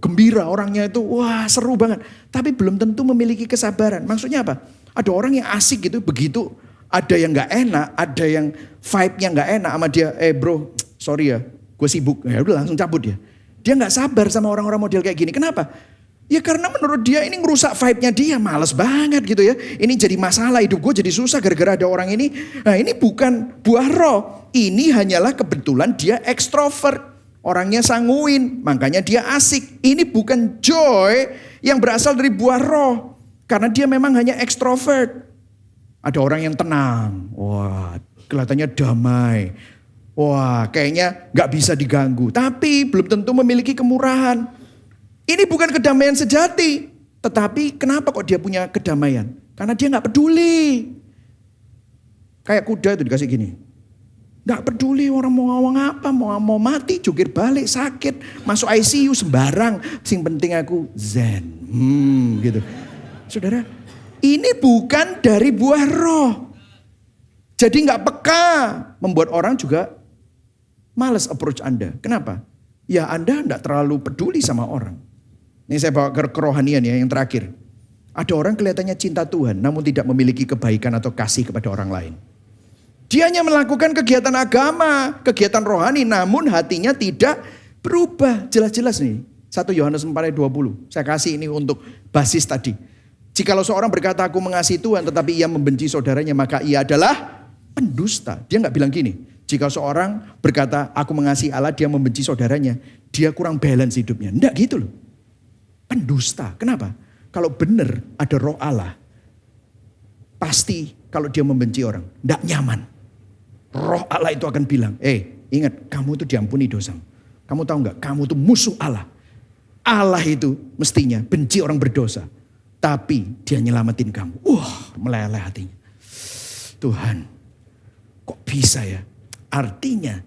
Gembira orangnya itu. Seru banget. Tapi belum tentu memiliki kesabaran. Maksudnya apa? Ada orang yang asik gitu. Begitu ada yang gak enak. Ada yang vibe-nya gak enak sama dia. Bro, sorry ya. Gue sibuk. Ya udah langsung cabut dia. Dia gak sabar sama orang-orang model kayak gini. Kenapa? Ya karena menurut dia ini ngerusak vibe-nya dia, males banget gitu ya. Ini jadi masalah, hidup gue jadi susah gara-gara ada orang ini. Nah ini bukan buah roh, ini hanyalah kebetulan dia ekstrovert. Orangnya sanguin, makanya dia asik. Ini bukan joy yang berasal dari buah roh. Karena dia memang hanya ekstrovert. Ada orang yang tenang, kelihatannya damai. Kayaknya gak bisa diganggu. Tapi belum tentu memiliki kemurahan. Ini bukan kedamaian sejati. Tetapi kenapa kok dia punya kedamaian? Karena dia gak peduli. Kayak kuda itu dikasih gini. Gak peduli orang mau ngawang apa. Mau mati, jungkir balik, sakit. Masuk ICU sembarang. Sing penting aku zen. Gitu. Saudara, ini bukan dari buah roh. Jadi gak peka. Membuat orang juga males approach Anda. Kenapa? Ya Anda gak terlalu peduli sama orang. Ini saya bawa ke kerohanian ya yang terakhir. Ada orang kelihatannya cinta Tuhan namun tidak memiliki kebaikan atau kasih kepada orang lain. Dia hanya melakukan kegiatan agama, kegiatan rohani namun hatinya tidak berubah. Jelas-jelas nih 1 Yohanes 4 ayat 20. Saya kasih ini untuk basis tadi. Jikalau seorang berkata aku mengasihi Tuhan tetapi ia membenci saudaranya maka ia adalah pendusta. Dia gak bilang gini. Jika seorang berkata aku mengasihi Allah dia membenci saudaranya. Dia kurang balance hidupnya. Enggak gitu loh. Pendusta. Kenapa? Kalau benar ada roh Allah. Pasti kalau dia membenci orang. Enggak nyaman. Roh Allah itu akan bilang. Ingat kamu itu diampuni dosa. Kamu tahu enggak? Kamu itu musuh Allah. Allah itu mestinya benci orang berdosa. Tapi dia nyelamatin kamu. Meleleh hatinya. Tuhan. Kok bisa ya? Artinya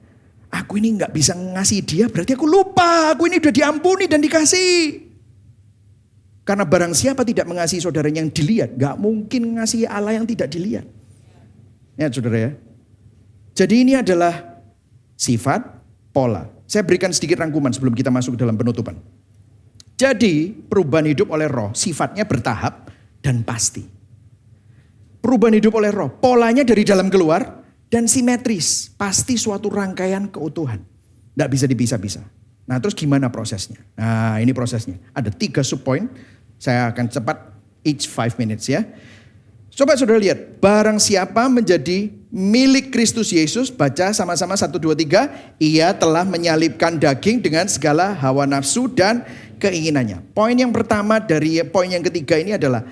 aku ini gak bisa ngasih dia berarti aku lupa. Aku ini udah diampuni dan dikasih. Karena barang siapa tidak mengasihi saudaranya yang dilihat. Gak mungkin mengasihi Allah yang tidak dilihat. Ya saudara ya. Jadi ini adalah sifat, pola. Saya berikan sedikit rangkuman sebelum kita masuk ke dalam penutupan. Jadi perubahan hidup oleh roh sifatnya bertahap dan pasti. Perubahan hidup oleh roh, polanya dari dalam keluar dan simetris. Pasti suatu rangkaian keutuhan. Tidak bisa dipisah-pisah. Nah terus gimana prosesnya? Nah ini prosesnya. Ada 3 subpoint. Saya akan cepat each 5 minutes ya. Coba saudara lihat. Barang siapa menjadi milik Kristus Yesus. Baca sama-sama 1, 2, 3. Ia telah menyalibkan daging dengan segala hawa nafsu dan keinginannya. Poin yang pertama dari poin yang ketiga ini adalah.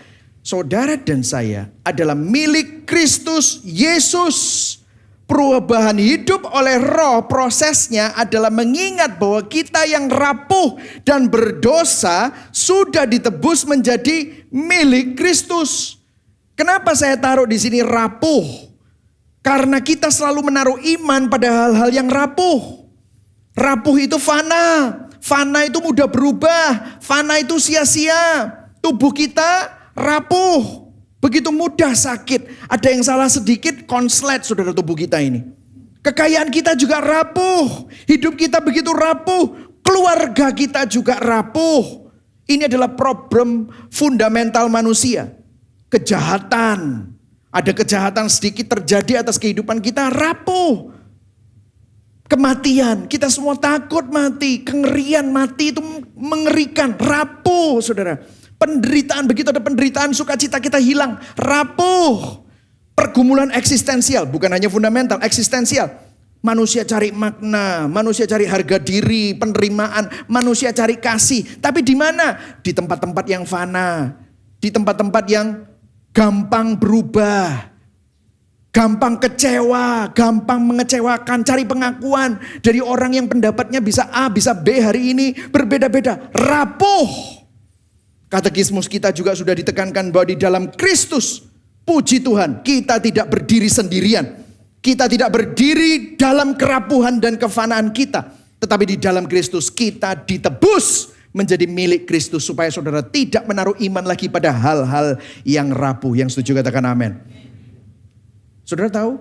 Saudara dan saya adalah milik Kristus Yesus. Perubahan hidup oleh roh prosesnya adalah mengingat bahwa kita yang rapuh dan berdosa sudah ditebus menjadi milik Kristus. Kenapa saya taruh di sini rapuh? Karena kita selalu menaruh iman pada hal-hal yang rapuh. Rapuh itu fana. Fana itu mudah berubah. Fana itu sia-sia. Tubuh kita rapuh, begitu mudah sakit. Ada yang salah sedikit, konslet saudara tubuh kita ini. Kekayaan kita juga rapuh, hidup kita begitu rapuh, keluarga kita juga rapuh. Ini adalah problem fundamental manusia. Kejahatan, ada kejahatan sedikit terjadi atas kehidupan kita, rapuh. Kematian, kita semua takut mati, kengerian mati itu mengerikan, rapuh saudara. Penderitaan, begitu ada penderitaan, sukacita kita hilang, rapuh. Pergumulan eksistensial, bukan hanya fundamental, eksistensial. Manusia cari makna, manusia cari harga diri, penerimaan, manusia cari kasih. Tapi di mana? Di tempat-tempat yang fana, di tempat-tempat yang gampang berubah, gampang kecewa, gampang mengecewakan, cari pengakuan dari orang yang pendapatnya bisa A, bisa B hari ini, berbeda-beda, rapuh. Katekismus kita juga sudah ditekankan bahwa di dalam Kristus, puji Tuhan, kita tidak berdiri sendirian. Kita tidak berdiri dalam kerapuhan dan kefanaan kita. Tetapi di dalam Kristus kita ditebus menjadi milik Kristus. Supaya saudara tidak menaruh iman lagi pada hal-hal yang rapuh. Yang setuju katakan amin. Saudara tahu,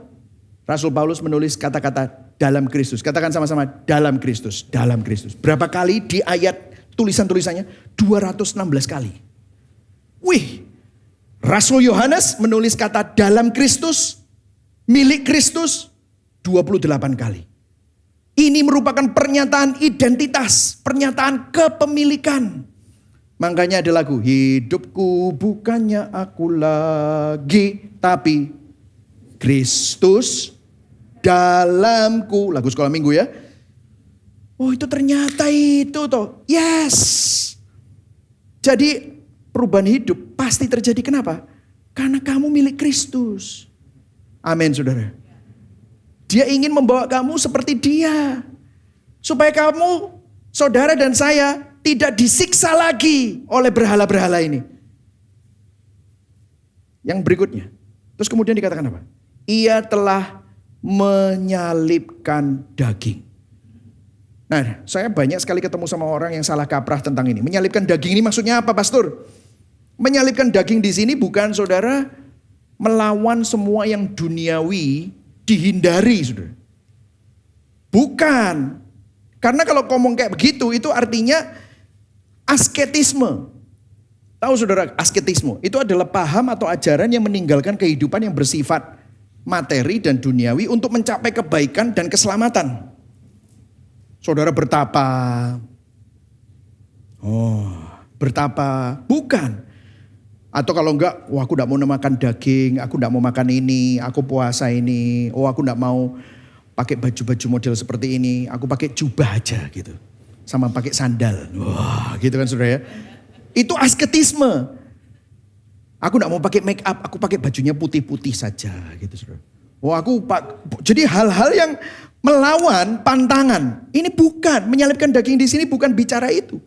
Rasul Paulus menulis kata-kata dalam Kristus. Katakan sama-sama, dalam Kristus, dalam Kristus. Berapa kali di ayat tulisan-tulisannya? 216 kali. Wih, Rasul Yohanes menulis kata dalam Kristus, milik Kristus 28 kali. Ini merupakan pernyataan identitas, pernyataan kepemilikan. Makanya ada lagu, hidupku bukannya aku lagi, tapi Kristus dalamku. Lagu sekolah minggu ya. Oh itu ternyata itu toh. Yes. Jadi perubahan hidup pasti terjadi. Kenapa? Karena kamu milik Kristus. Amin saudara. Dia ingin membawa kamu seperti dia. Supaya kamu, saudara dan saya, tidak disiksa lagi oleh berhala-berhala ini. Yang berikutnya. Terus kemudian dikatakan apa? Ia telah menyalibkan daging. Nah, saya banyak sekali ketemu sama orang yang salah kaprah tentang ini. Menyalibkan daging ini maksudnya apa, Pastor? Menyalibkan daging di sini bukan saudara melawan semua yang duniawi, dihindari, saudara. Bukan. Karena kalau ngomong kayak begitu, itu artinya asketisme. Tahu saudara, asketisme itu adalah paham atau ajaran yang meninggalkan kehidupan yang bersifat materi dan duniawi untuk mencapai kebaikan dan keselamatan. Saudara bertapa. Oh, bertapa. Bukan. Atau kalau enggak, wah aku enggak mau makan daging, aku enggak mau makan ini, aku puasa ini. Oh aku enggak mau pakai baju-baju model seperti ini, aku pakai jubah aja gitu. Sama pakai sandal. Wah gitu kan saudara ya. Itu asketisme. Aku enggak mau pakai make up, aku pakai bajunya putih-putih saja gitu saudara. Oh jadi hal-hal yang melawan pantangan. Ini bukan, menyalibkan daging di sini bukan bicara itu.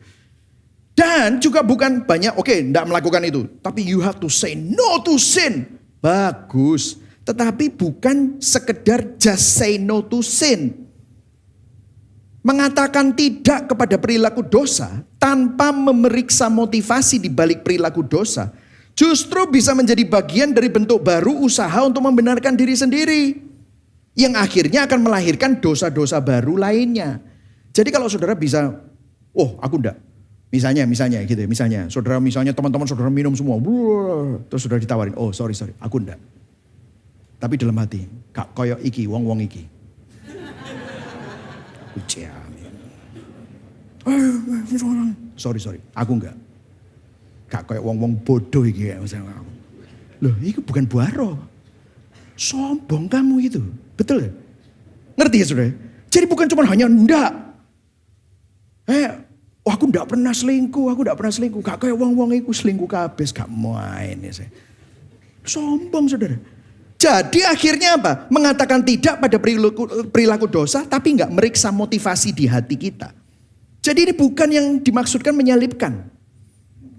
Dan juga bukan banyak, enggak melakukan itu. Tapi you have to say no to sin. Bagus. Tetapi bukan sekedar just say no to sin. Mengatakan tidak kepada perilaku dosa tanpa memeriksa motivasi di balik perilaku dosa. Justru bisa menjadi bagian dari bentuk baru usaha untuk membenarkan diri sendiri. Yang akhirnya akan melahirkan dosa-dosa baru lainnya. Jadi kalau saudara bisa, oh aku enggak. Misalnya gitu ya, misalnya teman-teman saudara minum semua, terus saudara ditawarin, oh sorry, aku enggak. Tapi dalam hati, kak koyok iki, wong iki. Sorry, aku enggak. Kak koyok wong bodoh iki ya. Loh, itu bukan buaro. Sombong kamu itu, betul ya? Ngerti ya saudara? Jadi bukan cuma hanya enggak. Aku enggak pernah selingkuh. Gak kayak wong-wong itu selingkuh kabeh, gak main ya saya. Sombong saudara. Jadi akhirnya apa? Mengatakan tidak pada perilaku dosa, tapi enggak meriksa motivasi di hati kita. Jadi ini bukan yang dimaksudkan menyalibkan.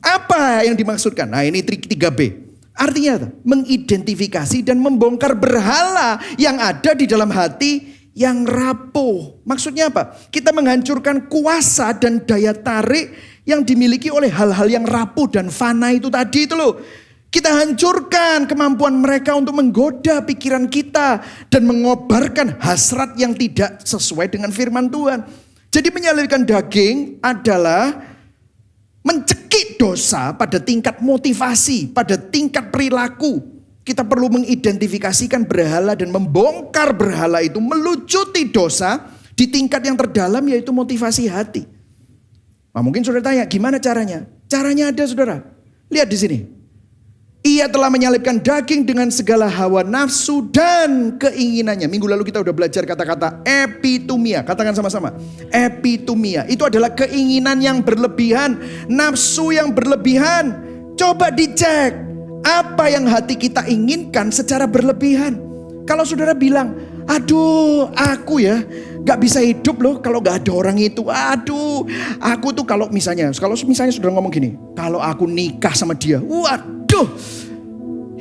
Apa yang dimaksudkan? Nah ini trik 3B. Artinya apa? Mengidentifikasi dan membongkar berhala yang ada di dalam hati yang rapuh. Maksudnya apa? Kita menghancurkan kuasa dan daya tarik yang dimiliki oleh hal-hal yang rapuh dan fana itu tadi itu loh. Kita hancurkan kemampuan mereka untuk menggoda pikiran kita dan mengobarkan hasrat yang tidak sesuai dengan firman Tuhan. Jadi menyalibkan daging adalah mencekik dosa pada tingkat motivasi, pada tingkat perilaku. Kita perlu mengidentifikasikan berhala dan membongkar berhala itu, melucuti dosa di tingkat yang terdalam yaitu motivasi hati. Nah, mungkin saudara tanya, gimana caranya? Caranya ada saudara. Lihat di sini. Ia telah menyalibkan daging dengan segala hawa nafsu dan keinginannya. Minggu lalu kita udah belajar kata-kata epitumia. Katakan sama-sama. Epitumia. Itu adalah keinginan yang berlebihan. Nafsu yang berlebihan. Coba dicek. Apa yang hati kita inginkan secara berlebihan. Kalau saudara bilang, aduh aku ya gak bisa hidup loh kalau gak ada orang itu. Aduh aku tuh kalau misalnya saudara ngomong gini. Kalau aku nikah sama dia, waduh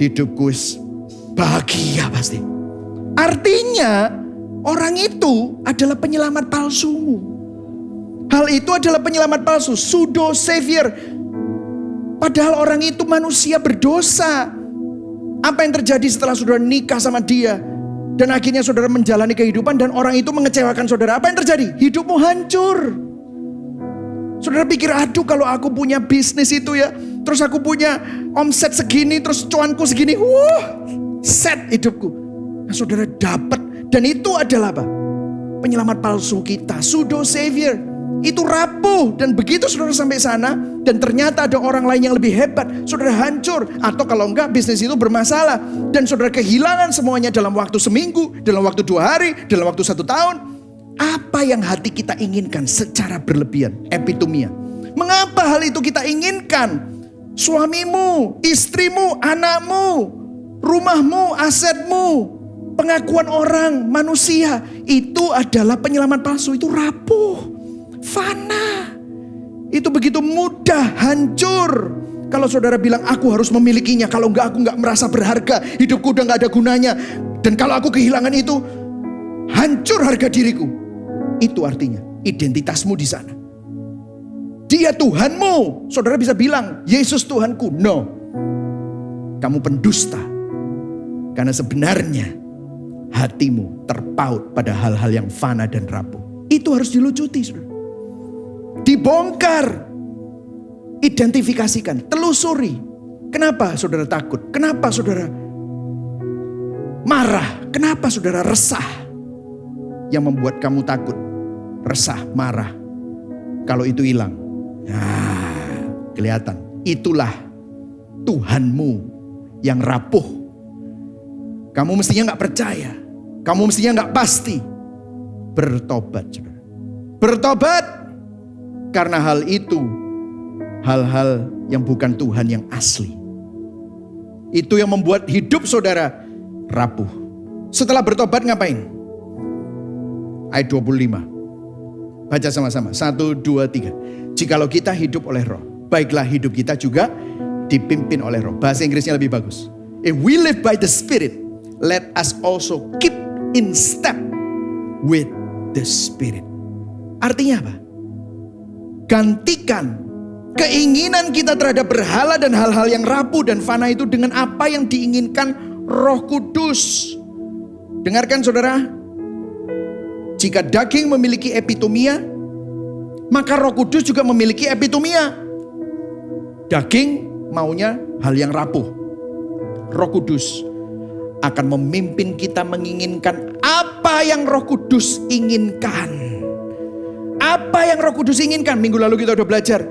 hidupku bahagia pasti. Artinya orang itu adalah penyelamat palsumu. Hal itu adalah penyelamat palsu, pseudo savior. Padahal orang itu manusia berdosa. Apa yang terjadi setelah saudara nikah sama dia? Dan akhirnya saudara menjalani kehidupan dan orang itu mengecewakan saudara. Apa yang terjadi? Hidupmu hancur. Saudara pikir, aduh kalau aku punya bisnis itu ya. Terus aku punya omset segini, terus cuanku segini. Set hidupku. Nah, saudara dapat. Dan itu adalah apa? Penyelamat palsu kita. Pseudo savior. Itu rapuh. Dan begitu saudara sampai sana. Dan ternyata ada orang lain yang lebih hebat. Saudara hancur. Atau kalau enggak bisnis itu bermasalah. Dan saudara kehilangan semuanya dalam waktu seminggu. Dalam waktu 2 hari. Dalam waktu 1 tahun. Apa yang hati kita inginkan secara berlebihan. Epitumia. Mengapa hal itu kita inginkan? Suamimu, istrimu, anakmu, rumahmu, asetmu, pengakuan orang, manusia. Itu adalah penyelamat palsu. Itu rapuh. Fana. Itu begitu mudah hancur. Kalau saudara bilang aku harus memilikinya, kalau enggak aku enggak merasa berharga, hidupku udah enggak ada gunanya. Dan kalau aku kehilangan itu, hancur harga diriku. Itu artinya identitasmu di sana. Dia Tuhanmu. Saudara bisa bilang Yesus Tuhanku. No. Kamu pendusta. Karena sebenarnya hatimu terpaut pada hal-hal yang fana dan rapuh. Itu harus dilucuti saudara. Dibongkar, identifikasikan, telusuri. Kenapa saudara takut? Kenapa saudara marah? Kenapa saudara resah? Yang membuat kamu takut, resah, marah. Kalau itu hilang, nah, kelihatan. Itulah Tuhanmu yang rapuh. Kamu mestinya gak percaya. Kamu mestinya gak pasti. Bertobat saudara. Bertobat. Karena hal itu, hal-hal yang bukan Tuhan yang asli. Itu yang membuat hidup saudara rapuh. Setelah bertobat ngapain? Ayat 25. Baca sama-sama. 1, 2, 3. Jikalau kita hidup oleh roh, baiklah hidup kita juga dipimpin oleh roh. Bahasa Inggrisnya lebih bagus. If we live by the Spirit, let us also keep in step with the Spirit. Artinya apa? Gantikan keinginan kita terhadap berhala dan hal-hal yang rapuh dan fana itu dengan apa yang diinginkan Roh Kudus. Dengarkan saudara. Jika daging memiliki epitomia, Maka Roh Kudus juga memiliki epitomia. Daging maunya hal yang rapuh. Roh Kudus akan memimpin kita menginginkan apa yang Roh Kudus inginkan. Apa yang Roh Kudus inginkan? Minggu lalu kita udah belajar.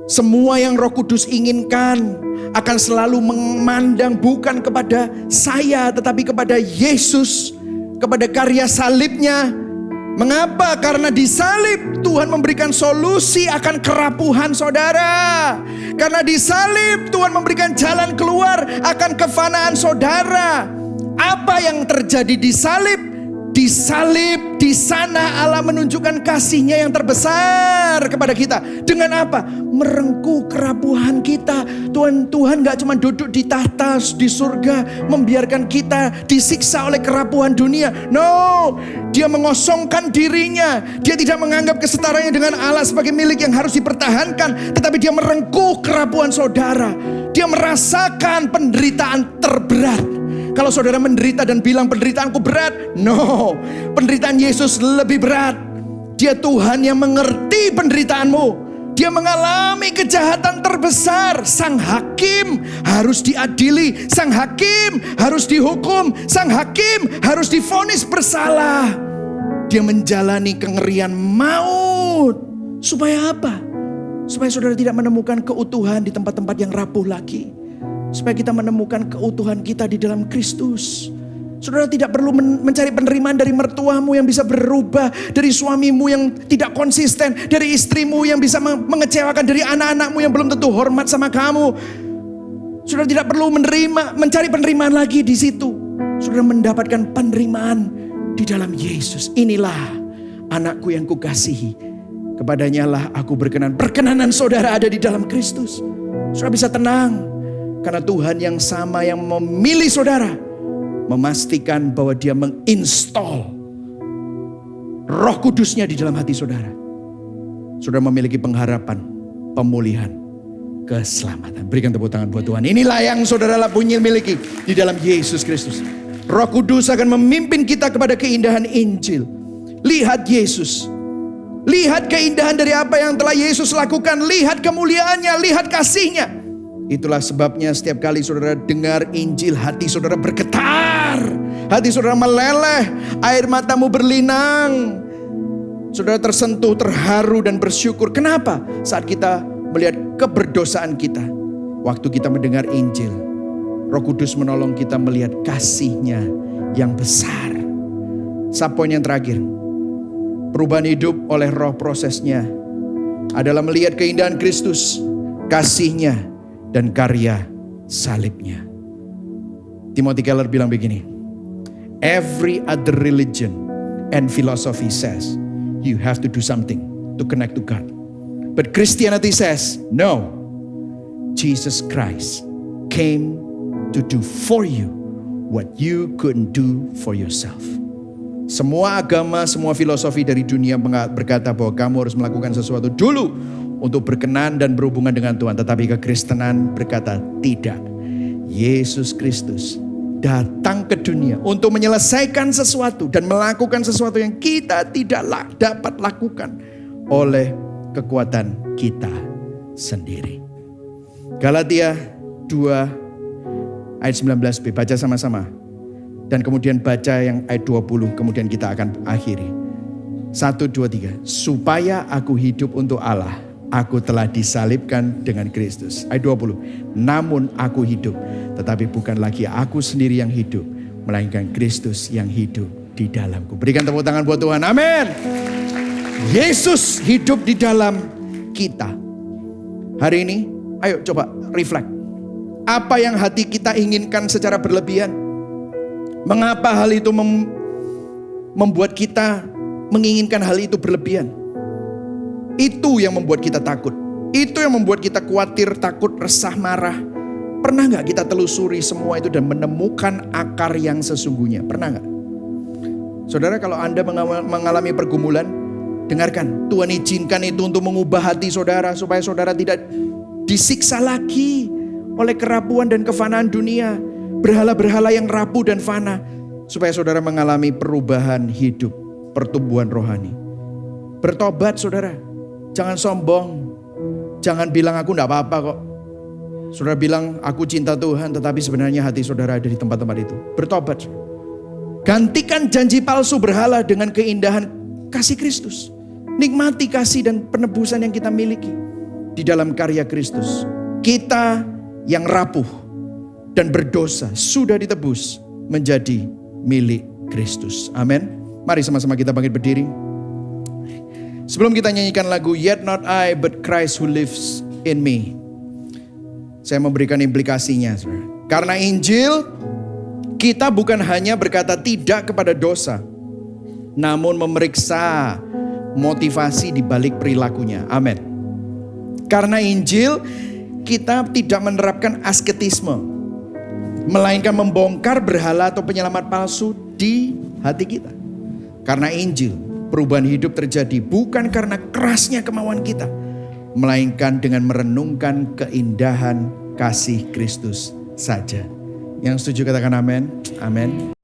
Semua yang Roh Kudus inginkan akan selalu memandang bukan kepada saya, tetapi kepada Yesus, kepada karya salibnya. Mengapa? Karena di salib Tuhan memberikan solusi akan kerapuhan saudara. Karena di salib Tuhan memberikan jalan keluar akan kefanaan saudara. Apa yang terjadi di salib? Di salib, di sana Allah menunjukkan kasih-Nya yang terbesar kepada kita. Dengan apa? Merengkuh kerapuhan kita. Tuhan gak cuma duduk di tahta di surga, membiarkan kita disiksa oleh kerapuhan dunia. No, Dia mengosongkan dirinya. Dia tidak menganggap kesetaranya dengan Allah sebagai milik yang harus dipertahankan, tetapi Dia merengkuh kerapuhan saudara. Dia merasakan penderitaan terberat. Kalau saudara menderita dan bilang penderitaanku berat, no, penderitaan Yesus lebih berat. Dia Tuhan yang mengerti penderitaanmu. Dia mengalami kejahatan terbesar. Sang hakim harus diadili, sang hakim harus dihukum, sang hakim harus divonis bersalah. Dia menjalani kengerian maut. Supaya apa? Supaya saudara tidak menemukan keutuhan di tempat-tempat yang rapuh lagi. Supaya kita menemukan keutuhan kita di dalam Kristus. Saudara tidak perlu mencari penerimaan dari mertuamu yang bisa berubah, dari suamimu yang tidak konsisten, dari istrimu yang bisa mengecewakan, dari anak-anakmu yang belum tentu hormat sama kamu. Saudara tidak perlu mencari penerimaan lagi di situ. Saudara mendapatkan penerimaan di dalam Yesus. Inilah anakku yang kukasihi, kepadanya lah aku berkenan. Perkenanan saudara ada di dalam Kristus. Saudara bisa tenang. Karena Tuhan yang sama yang memilih saudara, memastikan bahwa Dia menginstall Roh Kudus-Nya di dalam hati saudara. Saudara memiliki pengharapan, pemulihan, keselamatan. Berikan tepuk tangan buat Tuhan. Inilah yang saudara punya miliki di dalam Yesus Kristus. Roh Kudus akan memimpin kita kepada keindahan Injil. Lihat Yesus. Lihat keindahan dari apa yang telah Yesus lakukan. Lihat kemuliaannya, lihat kasih-Nya. Itulah sebabnya setiap kali saudara dengar Injil, hati saudara bergetar, hati saudara meleleh, air matamu berlinang. Saudara tersentuh, terharu dan bersyukur. Kenapa? Saat kita melihat keberdosaan kita. Waktu kita mendengar Injil, Roh Kudus menolong kita melihat kasih-Nya yang besar. Poin yang terakhir, perubahan hidup oleh Roh prosesnya adalah melihat keindahan Kristus, kasih-Nya, dan karya salibnya. Timothy Keller bilang begini, every other religion and philosophy says you have to do something to connect to God. But Christianity says, no, Jesus Christ came to do for you what you couldn't do for yourself. Semua agama, semua filosofi dari dunia berkata bahwa kamu harus melakukan sesuatu dulu untuk berkenan dan berhubungan dengan Tuhan. Tetapi kekristenan berkata tidak. Yesus Kristus datang ke dunia untuk menyelesaikan sesuatu dan melakukan sesuatu yang kita tidak dapat lakukan oleh kekuatan kita sendiri. Galatia 2 ayat 19b, baca sama-sama. Dan kemudian baca yang ayat 20, kemudian kita akan akhiri. 1, 2, 3. Supaya aku hidup untuk Allah, aku telah disalibkan dengan Kristus. Ayat 20. Namun aku hidup, tetapi bukan lagi aku sendiri yang hidup, melainkan Kristus yang hidup di dalamku. Berikan tepuk tangan buat Tuhan. Amin. Yesus hidup di dalam kita. Hari ini, ayo coba reflect. Apa yang hati kita inginkan secara berlebihan? Mengapa hal itu membuat kita menginginkan hal itu berlebihan? Itu yang membuat kita takut. Itu yang membuat kita khawatir, takut, resah, marah. Pernah gak kita telusuri semua itu dan menemukan akar yang sesungguhnya? Pernah gak? Saudara, kalau Anda mengalami pergumulan, dengarkan. Tuhan izinkan itu untuk mengubah hati saudara, supaya saudara tidak disiksa lagi oleh kerapuhan dan kefanaan dunia. Berhala-berhala yang rapuh dan fana. Supaya saudara mengalami perubahan hidup, pertumbuhan rohani. Bertobat saudara. Jangan sombong. Jangan bilang aku enggak apa-apa kok. Saudara bilang aku cinta Tuhan, tetapi sebenarnya hati saudara ada di tempat-tempat itu. Bertobat. Gantikan janji palsu berhala dengan keindahan kasih Kristus. Nikmati kasih dan penebusan yang kita miliki di dalam karya Kristus. Kita yang rapuh dan berdosa sudah ditebus menjadi milik Kristus. Amin. Mari sama-sama kita bangkit berdiri. Sebelum kita nyanyikan lagu Yet Not I But Christ Who Lives in Me, saya memberikan implikasinya. Karena Injil, kita bukan hanya berkata tidak kepada dosa, namun memeriksa motivasi di balik perilakunya. Amin. Karena Injil, kita tidak menerapkan asketisme, melainkan membongkar berhala atau penyelamat palsu di hati kita. Karena Injil, perubahan hidup terjadi bukan karena kerasnya kemauan kita, melainkan dengan merenungkan keindahan kasih Kristus saja. Yang setuju katakan amin. Amin.